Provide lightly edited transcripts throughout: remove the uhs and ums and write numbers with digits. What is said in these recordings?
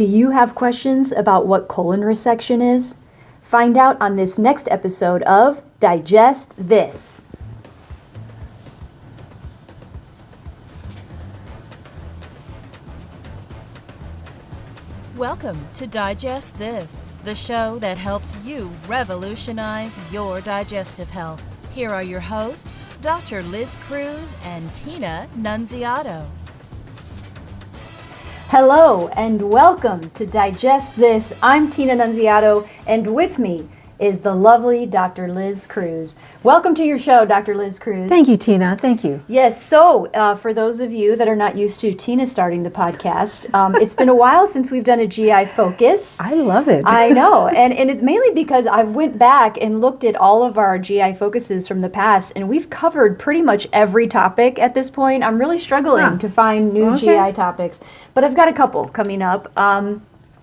Do you have questions about what colon resection is? Find out on this next episode of Digest This. Welcome to Digest This, the show that helps you revolutionize your digestive health. Here are your hosts, Dr. Liz Cruz and Tina Nunziato. Hello and welcome to Digest This. I'm Tina Nunziato, and with me is the lovely Dr. Liz Cruz. Welcome to your show, Dr. Liz Cruz. Thank you, Tina. Thank you. Yes, so for those of you that are not used to Tina starting the podcast, it's been a while since we've done a GI focus. I love it. I know, and it's mainly because I went back and looked at all of our GI focuses from the past, and we've covered pretty much every topic at this point. I'm really struggling to find new GI topics, but I've got a couple coming up.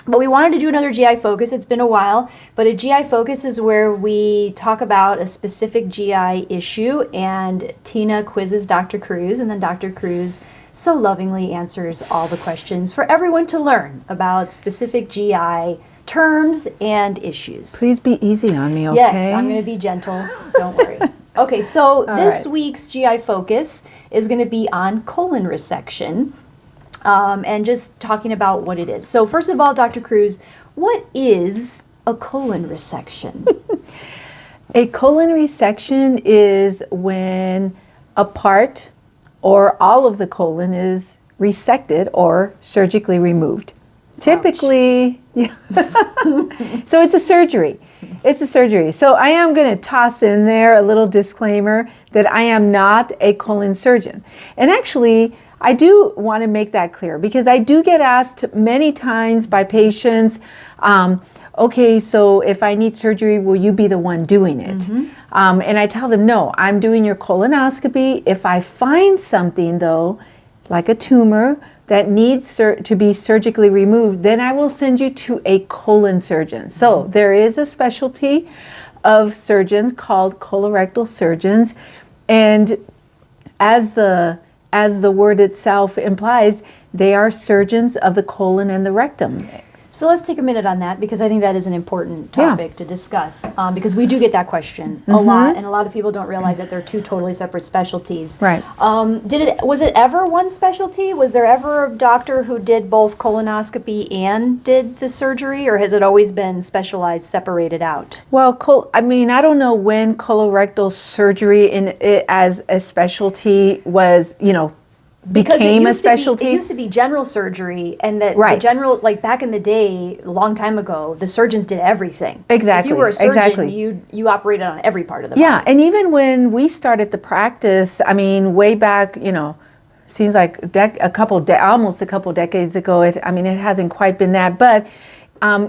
But we wanted to do another GI focus. It's been a while, but a GI focus is where we talk about a specific GI issue, and Tina quizzes Dr. Cruz, and then Dr. Cruz so lovingly answers all the questions for everyone to learn about specific GI terms and issues. Please be easy on me, okay? Yes, I'm going to be gentle. Don't worry. Okay, so this week's GI focus is going to be on colon resection. And just talking about what it is. So first of all, Dr. Cruz, what is a colon resection? A colon resection is when a part or all of the colon is resected or surgically removed. Typically, so it's a surgery. It's a surgery. So I am going to toss in there a little disclaimer that I am not a colon surgeon. And actually, I do want to make that clear because I do get asked many times by patients, okay, so if I need surgery, will you be the one doing it? Mm-hmm. And I tell them, no, I'm doing your colonoscopy. If I find something, though, like a tumor that needs to be surgically removed, then I will send you to a colon surgeon. So there is a specialty of surgeons called colorectal surgeons. And as the word itself implies, they are surgeons of the colon and the rectum. So let's take a minute on that because I think that is an important topic to discuss because we do get that question a lot, and a lot of people don't realize that they're two totally separate specialties. Right. Was it ever one specialty? Was there ever a doctor who did both colonoscopy and did the surgery, or has it always been specialized, separated out? Well, I don't know when colorectal surgery as a specialty was, became a specialty. It used to be general surgery, and the general, like back in the day, a long time ago, the surgeons did everything. Exactly. If you were a surgeon, you operated on every part of the body. Yeah, and even when we started the practice, way back, seems like almost a couple decades ago. It hasn't quite been that, but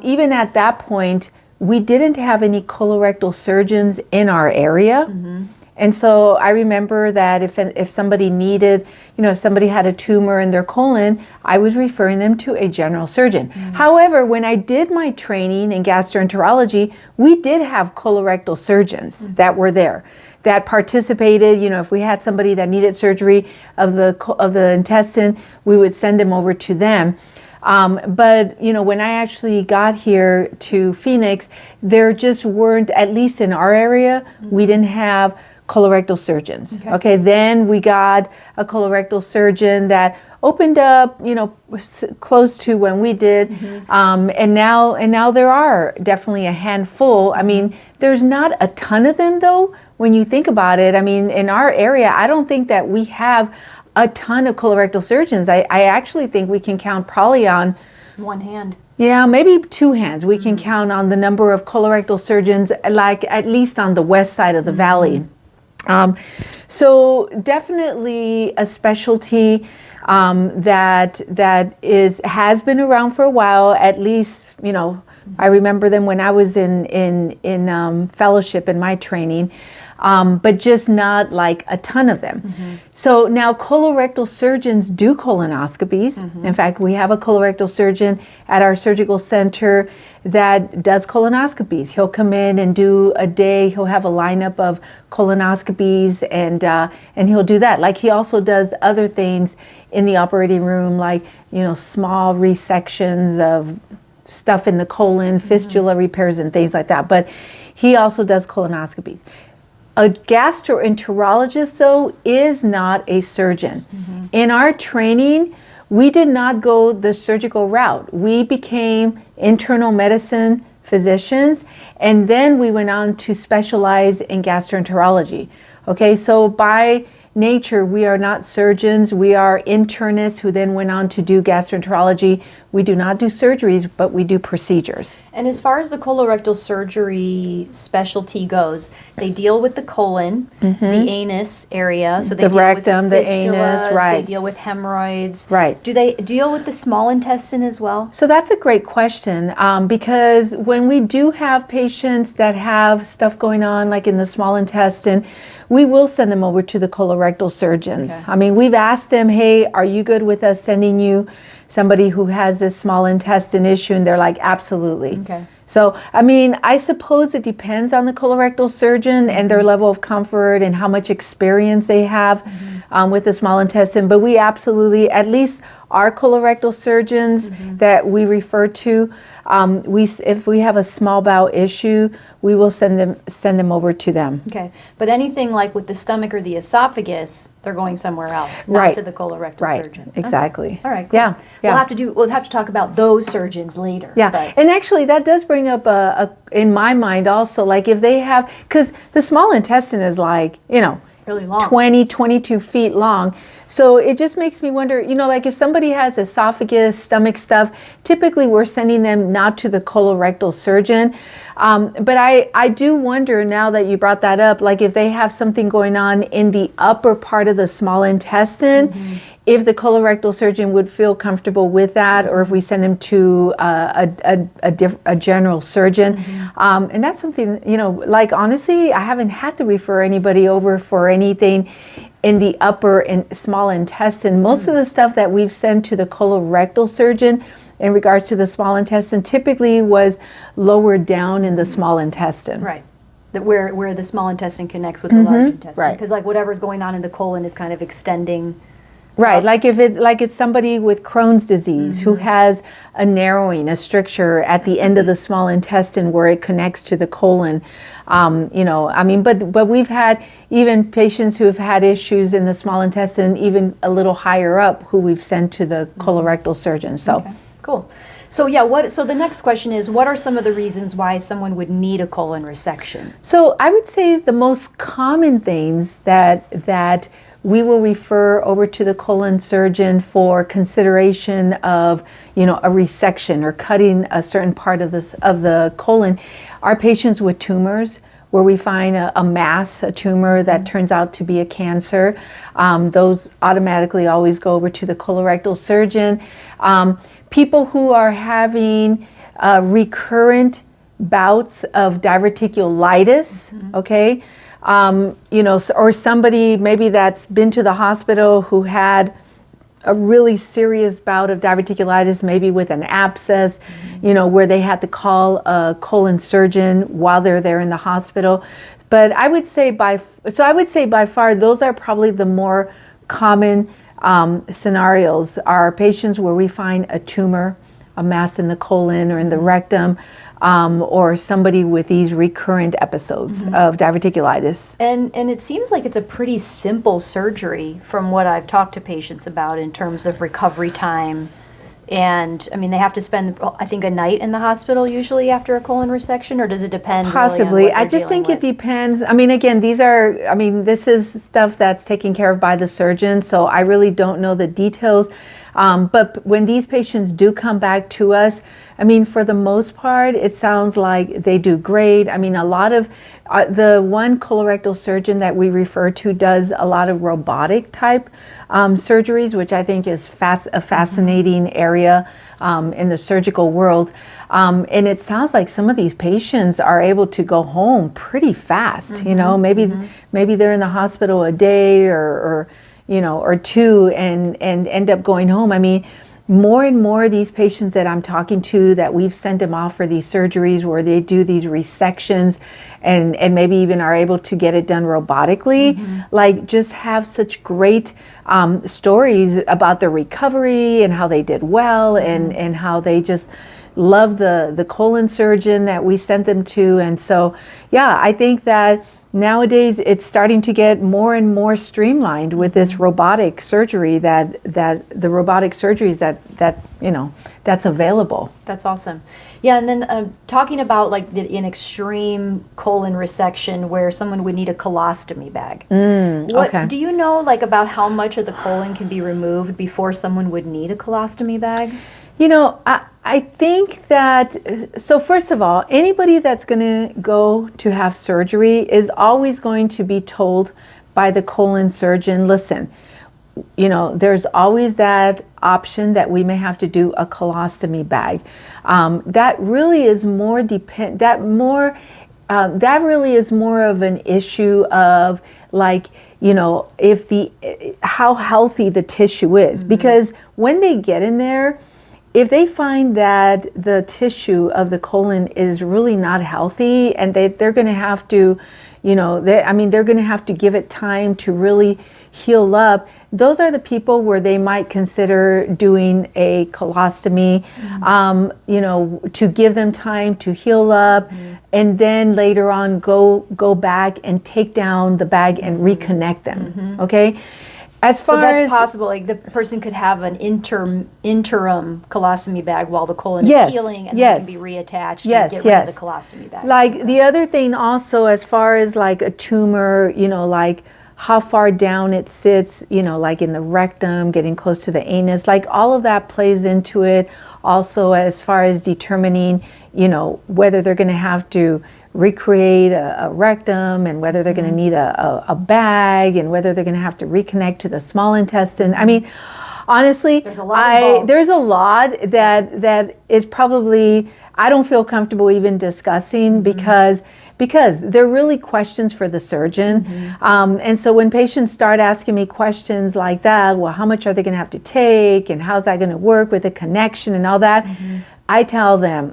even at that point, we didn't have any colorectal surgeons in our area. Mm-hmm. And so I remember that if somebody needed, if somebody had a tumor in their colon, I was referring them to a general surgeon. Mm-hmm. However, when I did my training in gastroenterology, we did have colorectal surgeons that were there, that participated. If we had somebody that needed surgery of the intestine, we would send them over to them. But when I actually got here to Phoenix, there just weren't, at least in our area, we didn't have colorectal surgeons. Okay, then we got a colorectal surgeon that opened up, close to when we did, and now there are definitely a handful. There's not a ton of them though. When you think about it, in our area, I don't think that we have a ton of colorectal surgeons. I actually think we can count probably on one hand. Yeah, maybe two hands. We can count on the number of colorectal surgeons, like at least on the west side of the valley. So definitely a specialty that has been around for a while. At least I remember them when I was in fellowship in my training. but just not like a ton of them. So now colorectal surgeons do colonoscopies. In fact, we have a colorectal surgeon at our surgical center that does colonoscopies. He'll come in and do a day. He'll have a lineup of colonoscopies, and he'll do that. Like he also does other things in the operating room, like small resections of stuff in the colon, fistula repairs, and things like that. But he also does colonoscopies. A gastroenterologist, though, is not a surgeon. In our training, we did not go the surgical route. We became internal medicine physicians, and then we went on to specialize in gastroenterology. Okay, so by nature, we are not surgeons. We are internists who then went on to do gastroenterology. We do not do surgeries, but we do procedures. And as far as the colorectal surgery specialty goes, they deal with the colon, the anus area, so they The deal rectum, with the fistulas, anus, right. They deal with hemorrhoids. Right. Do they deal with the small intestine as well? So that's a great question, because when we do have patients that have stuff going on, like in the small intestine, we will send them over to the colorectal surgeons. Okay. I mean, we've asked them, hey, are you good with us sending you somebody who has this small intestine issue? And they're like, absolutely. Okay. So, I mean, I suppose it depends on the colorectal surgeon and their level of comfort and how much experience they have with the small intestine. But we absolutely, at least our colorectal surgeons that we refer to, if we have a small bowel issue, we will send them over to them. Okay. But anything like with the stomach or the esophagus, they're going somewhere else, not Right. to the colorectal Right. surgeon. Exactly. Okay. All right. Cool. Yeah. Yeah. We'll have to talk about those surgeons later. Yeah, But and actually that does bring up in my mind also, like if they have, because the small intestine is like, really long. 20, 22 feet long. So it just makes me wonder, like if somebody has esophagus, stomach stuff, typically we're sending them not to the colorectal surgeon. But I do wonder now that you brought that up, like if they have something going on in the upper part of the small intestine, if the colorectal surgeon would feel comfortable with that, or if we send him to a general surgeon. And that's something, like honestly, I haven't had to refer anybody over for anything in the upper and small intestine. Most of the stuff that we've sent to the colorectal surgeon in regards to the small intestine typically was lower down in the small intestine. Right. Where the small intestine connects with the large intestine. Right. Because like whatever's going on in the colon is kind of extending. Right, like if it's somebody with Crohn's disease who has a narrowing, a stricture at the end of the small intestine where it connects to the colon, but we've had even patients who have had issues in the small intestine, even a little higher up, who we've sent to the colorectal surgeon. So, Okay. Cool. So yeah, so the next question is, what are some of the reasons why someone would need a colon resection? So I would say the most common things that we will refer over to the colon surgeon for consideration of, a resection or cutting a certain part of the colon are patients with tumors, where we find a mass, a tumor that turns out to be a cancer. Those automatically always go over to the colorectal surgeon. People who are having recurrent bouts of diverticulitis, okay? Or somebody maybe that's been to the hospital who had a really serious bout of diverticulitis, maybe with an abscess, where they had to call a colon surgeon while they're there in the hospital. But I would say by far, those are probably the more common scenarios, are patients where we find a tumor, a mass in the colon or in the rectum, or somebody with these recurrent episodes of diverticulitis. And it seems like it's a pretty simple surgery from what I've talked to patients about in terms of recovery time. And I mean, they have to spend, I think, a night in the hospital usually after a colon resection, or does it depend? Possibly. Really on what I just think it depends. I mean, again, this is stuff that's taken care of by the surgeon, so I really don't know the details. But when these patients do come back to us, I mean, for the most part, it sounds like they do great. I mean, a lot of the one colorectal surgeon that we refer to does a lot of robotic type surgeries, which I think is a fascinating area in the surgical world. And it sounds like some of these patients are able to go home pretty fast. You know, maybe they're in the hospital a day or you know, or two, and end up going home. I mean, more and more of these patients that I'm talking to, that we've sent them off for these surgeries where they do these resections and maybe even are able to get it done robotically, like just have such great stories about their recovery and how they did well, and how they just love the colon surgeon that we sent them to. And so, yeah, I think that nowadays it's starting to get more and more streamlined with this robotic surgery that the robotic surgeries that you know, that's available. That's awesome. Yeah, and then talking about like an extreme colon resection where someone would need a colostomy bag. Okay. Do you know like about how much of the colon can be removed before someone would need a colostomy bag? You know, I think that, so first of all, anybody that's going to go to have surgery is always going to be told by the colon surgeon, listen, you know, there's always that option that we may have to do a colostomy bag. That really is more that really is more of an issue of like, you know, how healthy the tissue is, because when they get in there, if they find that the tissue of the colon is really not healthy, and they're going to have to, you know, they're going to have to give it time to really heal up, those are the people where they might consider doing a colostomy, you know, to give them time to heal up, and then later on go back and take down the bag and reconnect them. Okay. As far so that's as possible, like the person could have an interim colostomy bag while the colon is healing, and then it can be reattached and get rid of the colostomy bag. Like the other thing also, as far as like a tumor, you know, like how far down it sits, you know, like in the rectum, getting close to the anus, like all of that plays into it. Also, as far as determining, you know, whether they're going to have to recreate a rectum, and whether they're going to need a bag, and whether they're going to have to reconnect to the small intestine. I mean, honestly, there's a lot that is probably, I don't feel comfortable even discussing, because they're really questions for the surgeon. And so when patients start asking me questions like that, well, how much are they going to have to take, and how's that going to work with a connection and all that, I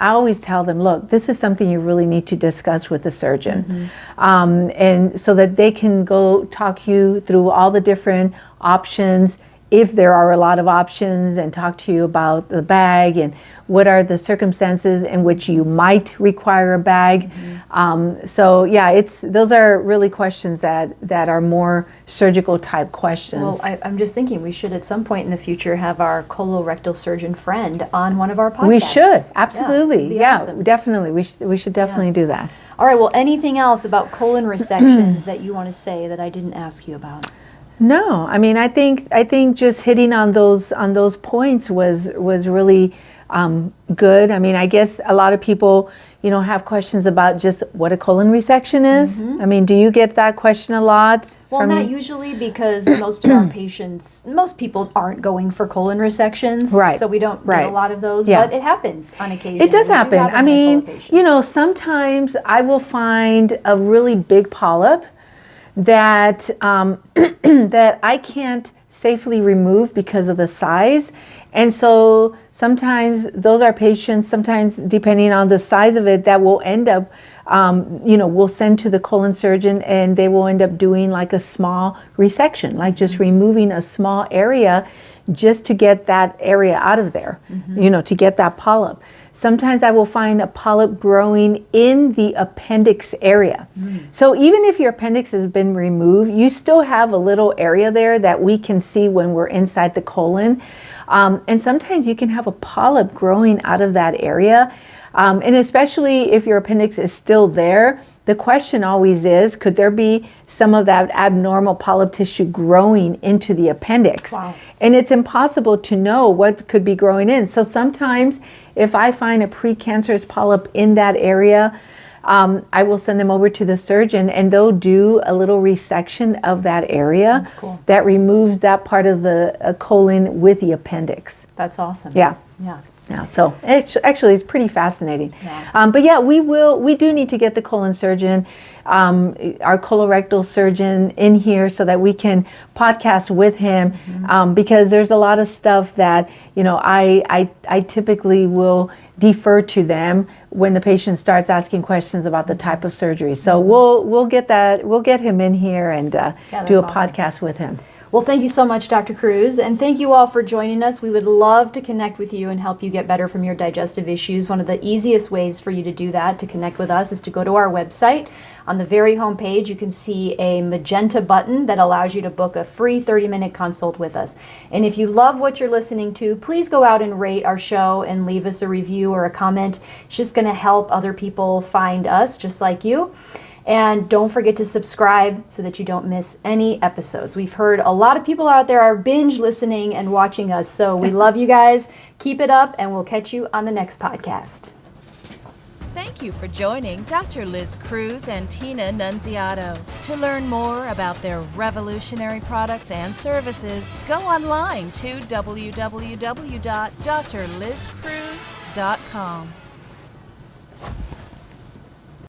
always tell them, look, this is something you really need to discuss with the surgeon. And so that they can go talk you through all the different options, if there are a lot of options, and talk to you about the bag and what are the circumstances in which you might require a bag. So yeah, those are really questions that are more surgical type questions. Well, I'm just thinking we should at some point in the future have our colorectal surgeon friend on one of our podcasts. We should, absolutely. Yeah, awesome. Definitely. We should definitely do that. All right, well, anything else about colon resections that you want to say that I didn't ask you about? No, I mean, I think just hitting on those points was really good. I mean, I guess a lot of people, you know, have questions about just what a colon resection is. I mean, do you get that question a lot? Well, not usually, because most of our patients, most people aren't going for colon resections, right? So we don't get a lot of those, but it happens on occasion. It does happen. I mean, you know, sometimes I will find a really big polyp that that I can't safely remove because of the size. And so sometimes those are patients, sometimes depending on the size of it, that will end up, you know, we'll send to the colon surgeon, and they will end up doing like a small resection, like just removing a small area just to get that area out of there, you know, to get that polyp. Sometimes I will find a polyp growing in the appendix area. So even if your appendix has been removed, you still have a little area there that we can see when we're inside the colon. And sometimes you can have a polyp growing out of that area. And especially if your appendix is still there, the question always is, could there be some of that abnormal polyp tissue growing into the appendix? Wow. And it's impossible to know what could be growing in. So sometimes if I find a precancerous polyp in that area, I will send them over to the surgeon and they'll do a little resection of that area. That's cool. That removes that part of the colon with the appendix. That's awesome. Yeah. Yeah. Yeah, so actually it's pretty fascinating. Yeah. But yeah, we do need to get the colon surgeon, our colorectal surgeon in here so that we can podcast with him, because there's a lot of stuff that, you know, I typically will defer to them when the patient starts asking questions about the type of surgery. So we'll get him in here and do a awesome. podcast with him. Well, thank you so much, Dr. Cruz, and thank you all for joining us. We would love to connect with you and help you get better from your digestive issues. One of the easiest ways for you to do that, to connect with us, is to go to our website. On the very home page, you can see a magenta button that allows you to book a free 30-minute consult with us. And if you love what you're listening to, please go out and rate our show and leave us a review or a comment. It's just going to help other people find us just like you. And don't forget to subscribe so that you don't miss any episodes. We've heard a lot of people out there are binge listening and watching us. So we love you guys. Keep it up, and we'll catch you on the next podcast. Thank you for joining Dr. Liz Cruz and Tina Nunziato. To learn more about their revolutionary products and services, go online to www.drlizcruz.com.